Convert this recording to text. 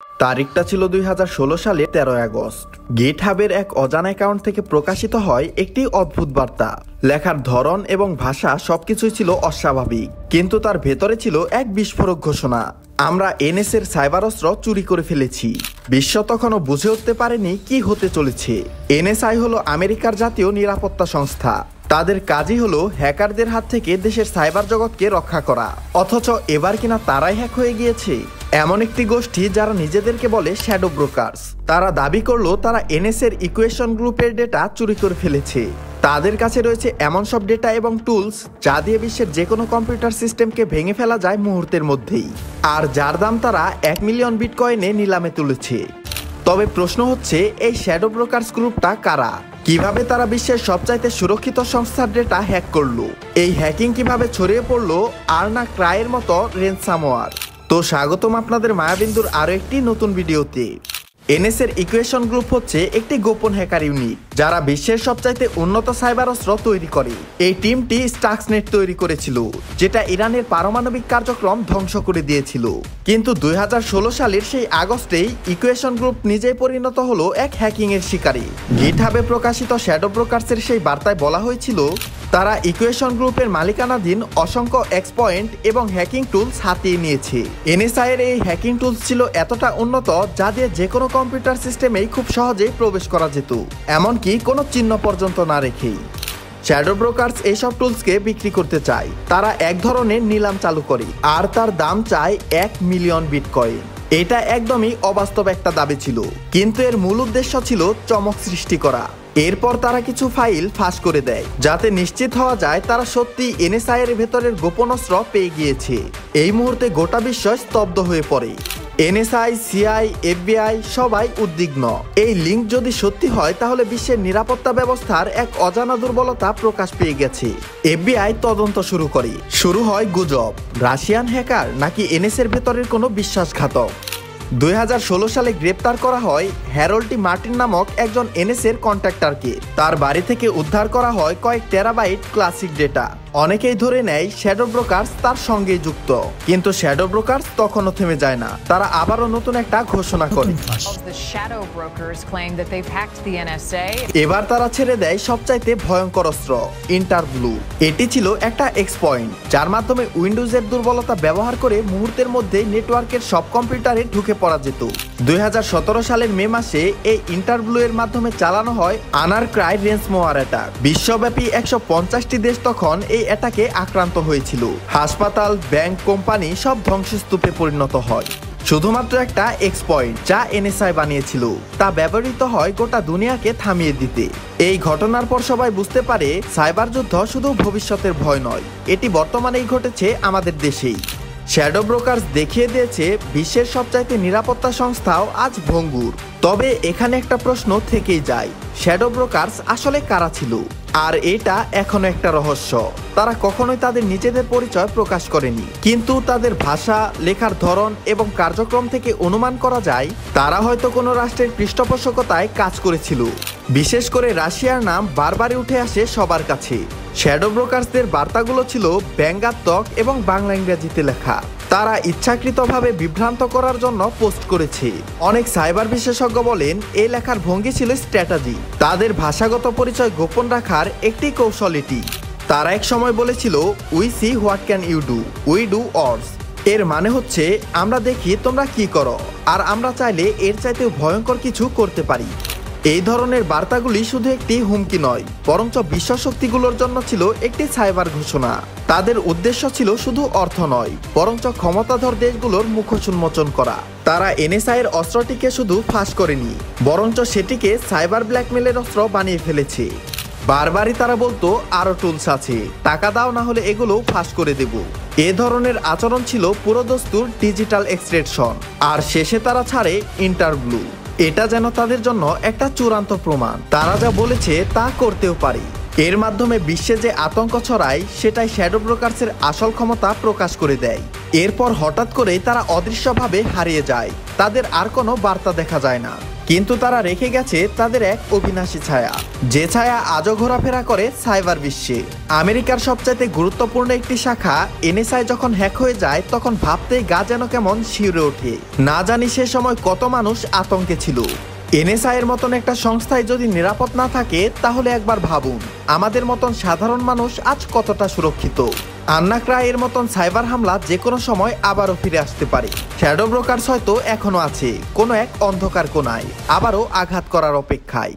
তারিখটা ছিল 2016 সালের 13 আগস্ট। গিটহাবের এক অজানা অ্যাকাউন্ট থেকে প্রকাশিত হয় একটি অদ্ভুত বার্তা। লেখার ধরন এবং ভাষা সবকিছুই ছিল অস্বাভাবিক, কিন্তু তার ভেতরে ছিল এক বিস্ফোরক ঘোষণা: আমরা এনএসএর সাইবার অস্ত্র চুরি করে ফেলেছি। বিশ্ব তখনও বুঝে উঠতে পারেনি কি হতে চলেছে। এনএসআই হলো আমেরিকার জাতীয় নিরাপত্তা সংস্থা। তাদের কাজই হলো হ্যাকারদের হাত থেকে দেশের সাইবার জগৎকে রক্ষা করা। অথচ এবার কিনা তারাই হ্যাক হয়ে গিয়েছে। এমন একটি গোষ্ঠী যারা নিজেদেরকে বলে শ্যাডো ব্রোকার্স, তারা দাবি করলো তারা এনএসএর ইকুয়েশন গ্রুপের ডেটা চুরি করে ফেলেছে। তাদের কাছে রয়েছে এমন সব ডেটা এবং টুলস যা দিয়ে বিশ্বের যে কোনো কম্পিউটার সিস্টেমকে ভেঙে ফেলা যায় মুহূর্তের মধ্যেই, আর যার দাম তারা 1 মিলিয়ন বিটকয়েনে নিলামে তুলেছে। তবে প্রশ্ন হচ্ছে, এই শ্যাডো ব্রোকার্স গ্রুপটা কারা? কিভাবে তারা বিশ্বের সবচাইতে সুরক্ষিত সংস্থার ডেটা হ্যাক করলো? এই হ্যাকিং কিভাবে ছড়িয়ে পড়লো আর্না ক্রাইয়ের মতো রেনসামওয়্যার? তো স্বাগতম আপনাদের মায়াবিন্দুর আরো একটি নতুন ভিডিওতে। এনএসএর ইকুয়েশন গ্রুপ হচ্ছে একটি গোপন হ্যাকার ইউনিট যারা বিশ্বের সবচাইতে উন্নত সাইবার অস্ত্র তৈরি করে। এই টিমটি স্টাক্সনেট তৈরি করেছিল, যেটা ইরানের পারমাণবিক কার্যক্রম ধ্বংস করে দিয়েছিল। কিন্তু 2016 সালের সেই আগস্টেই ইকুয়েশন গ্রুপ নিজেই পরিণত হলো এক হ্যাকিং এর শিকারী। গিটহাবে প্রকাশিত শ্যাডো ব্রোকার্সের সেই বার্তায় বলা হয়েছিল তারা ইকুয়েশন গ্রুপের মালিকানাধীন অসংখ্য এক্সপয়েন্ট এবং হ্যাকিং টুলস হাতিয়ে নিয়েছে। এনএসআই এর এই হ্যাকিং টুলস ছিল এতটা উন্নত যা দিয়ে যে কোনো কম্পিউটার সিস্টেমেই খুব সহজেই প্রবেশ করা যেত, এমনকি কোনো চিহ্ন পর্যন্ত না রেখেই। শ্যাডো ব্রোকার্স এইসব টুলসকে বিক্রি করতে চায়। তারা এক ধরনের নিলাম চালু করে, আর তার দাম চায় 1 মিলিয়ন বিটকয়েন। এটা একদমই অবাস্তব একটা দাবি ছিল, কিন্তু এর মূল উদ্দেশ্য ছিল চমক সৃষ্টি করা। এরপর তারা কিছু ফাইল ফাঁস করে দেয় যাতে নিশ্চিত হওয়া যায় তারা সত্যি এনএসআই এর ভেতরের গোপন অস্ত্র পেয়ে গিয়েছে। এই মুহূর্তে গোটা বিশ্ব স্তব্ধ হয়ে পড়ে। এনএসআই, সিআই, এফবিআই সবাই উদ্বিগ্ন। এই লিঙ্ক যদি সত্যি হয় তাহলে বিশ্বের নিরাপত্তা ব্যবস্থার এক অজানা দুর্বলতা প্রকাশ পেয়ে গেছে। এফবিআই তদন্ত শুরু করে। শুরু হয় গুজব, রাশিয়ান হ্যাকার নাকি এনএসএর ভেতরের কোনো বিশ্বাসঘাতক। 2016 সালে গ্রেপ্তার করা হয় হ্যারল্ড মার্টিন নামক একজন এনএসএর কন্ট্রাক্টরকে। তার বাড়ি থেকে উদ্ধার করা হয় কয়েক টেরাবাইট ক্লাসিক ডেটা। অনেকেই ধরে নেয় শ্যাডো ব্রোকার্স তার সঙ্গে যুক্ত, কিন্তু শ্যাডো ব্রোকার্স তখনও থেমে যায় না। তারা আবারও নতুন একটা ঘোষণা করে। এবার তারা ছেড়ে দেয় সবচাইতে ভয়ঙ্কর অস্ত্র, ইন্টারব্লু। এটি ছিল একটা এক্সপয়েন্ট যার মাধ্যমে উইন্ডোজের দুর্বলতা ব্যবহার করে মুহূর্তের মধ্যে নেটওয়ার্কের সব কম্পিউটারে ঢুকে পড়া যেত। 2017 সালের মে মাসে এই ইন্টারব্লু এর মাধ্যমে চালানো হয় আর্না ক্রাই রেনসামওয়্যার অ্যাটাক। বিশ্বব্যাপী 150টি দেশ তখন এই অ্যাটাকে আক্রান্ত হয়েছিল। হাসপাতাল, ব্যাংক, কোম্পানি সব ধ্বংসস্তূপে পরিণত হয়। শুধুমাত্র একটা এক্সপয়েন্ট যা এনএসআই বানিয়েছিল তা ব্যবহৃত হয় গোটা দুনিয়াকে থামিয়ে দিতে। এই ঘটনার পর সবাই বুঝতে পারে সাইবার যুদ্ধ শুধু ভবিষ্যতের ভয় নয়, এটি বর্তমানেই ঘটেছে আমাদের দেশেই। শ্যাডো ব্রোকার্স দেখিয়ে দিয়েছে বিশ্বের সবচাইতে নিরাপত্তা সংস্থাও আজ ভঙ্গুর। তবে এখানে একটা প্রশ্ন থেকেই যায়, শ্যাডো ব্রোকার্স আসলে কারা ছিল? আর এটা এখনো একটা রহস্য। তারা কখনোই তাদের নিজেদের পরিচয় প্রকাশ করেনি, কিন্তু তাদের ভাষা, লেখার ধরন এবং কার্যক্রম থেকে অনুমান করা যায় তারা হয়তো কোনো রাষ্ট্রের পৃষ্ঠপোষকতায় কাজ করেছিল। বিশেষ করে রাশিয়ার নাম বারবারই উঠে আসে সবার কাছে। শ্যাডো ব্রোকার্সদের বার্তাগুলো ছিল ব্যঙ্গাত্মক এবং বাংলা ইংরেজিতে লেখা। তারা ইচ্ছাকৃতভাবে বিভ্রান্ত করার জন্য পোস্ট করেছে। অনেক সাইবার বিশেষজ্ঞ বলেন এই লেখার ভঙ্গি ছিল স্ট্র্যাটেজি, তাদের ভাষাগত পরিচয় গোপন রাখার একটি কৌশল এটি। তারা এক সময় বলেছিল, we see what can you do, we do ours. এর মানে হচ্ছে আমরা দেখি তোমরা কি করো, আর আমরা চাইলে এর চাইতেও ভয়ঙ্কর কিছু করতে পারি। এই ধরনের বার্তাগুলি শুধু একটি হুমকি নয়, বরঞ্চ বিশ্ব শক্তিগুলোর জন্য ছিল একটি সাইবার ঘোষণা। তাদের উদ্দেশ্য ছিল শুধু অর্থ নয়, বরঞ্চ ক্ষমতাধর দেশগুলোর মুখোশ উন্মোচন করা। তারা এনএসআই এর অস্ত্রটিকে শুধু ফাঁস করেনি, বরঞ্চ সেটিকে সাইবার ব্ল্যাকমেলের অস্ত্র বানিয়ে ফেলেছে। বারবারই তারা বলতো আরো টুলস আছে, টাকা দাও না হলে এগুলো ফাঁস করে দেব। এ ধরনের আচরণ ছিল পুরোদস্তুর ডিজিটাল এক্সট্রাকশন। আর শেষে তারা ছাড়ে ইন্টারব্লু। এটা যেন তাদের জন্য একটা চূড়ান্ত প্রমাণ, তারা যা বলেছে তা করতেও পারে। এর মাধ্যমে বিশ্বে যে আতঙ্ক ছড়ায় সেটাই শ্যাডো ব্রোকার্সের আসল ক্ষমতা প্রকাশ করে দেয়। এরপর হঠাৎ করেই তারা অদৃশ্যভাবে হারিয়ে যায়, তাদের আর কোনো বার্তা দেখা যায় না। কিন্তু তারা রেখে গেছে তাদের এক অবিনাশী ছায়া, যে ছায়া আজও ঘোরাফেরা করে সাইবার বিশ্বে। আমেরিকার সবচাইতে গুরুত্বপূর্ণ একটি শাখা এনএসআই যখন হ্যাক হয়ে যায়, তখন ভাবতেই গা যেন কেমন শিউরে ওঠে। না জানি সে সময় কত মানুষ আতঙ্কে ছিল। এনএসআই এর মতন একটা সংস্থায় যদি নিরাপদ না থাকে, তাহলে একবার ভাবুন আমাদের মতন সাধারণ মানুষ আজ কতটা সুরক্ষিত। আন্নাক্রা এর মতন সাইবার হামলা যে কোনো সময় আবারও ফিরে আসতে পারে। শ্যাডো ব্রোকার্স হয়তো এখনো আছে কোনো এক অন্ধকার কোণায়, আবারও আঘাত করার অপেক্ষায়।